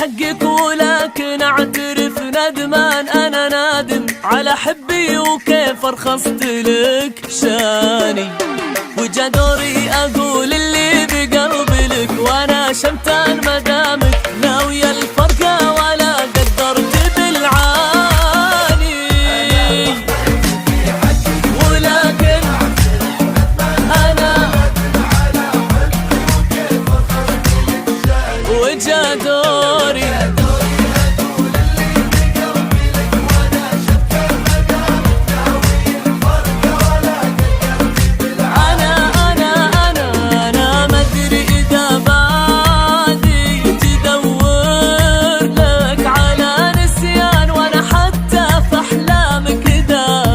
حقك ولكن اعترف ندمان، انا نادم على حبي وكيف ارخصت لك شاني. وجا دوري اقول اللي بقلبي لك، وانا شمتان مدامك ناوية الفرقة ولا قدرت بالعاني. ولكن انا وجا دوري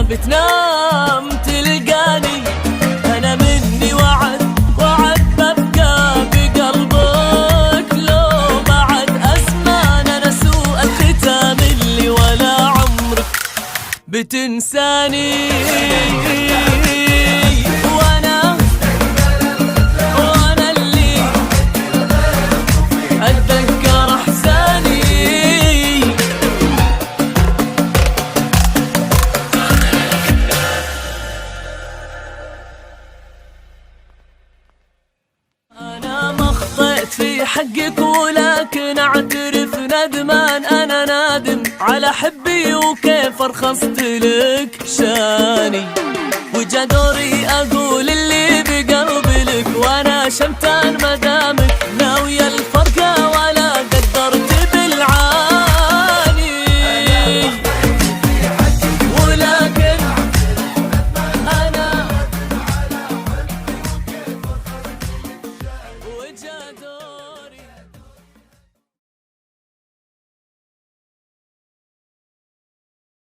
بتنام تلقاني. أنا مني وعد ببقى بقلبك، لو بعد أزمان أنا سوء الختام اللي ولا عمرك بتنساني. وأنا اللي أتذكر أحزاني. في حقك ولكن اعترف ندمان، انا نادم على حبي وكيف ارخصت لك شاني. وجا دوري اقول اللي بقلبي لك، وانا شمتان مدامك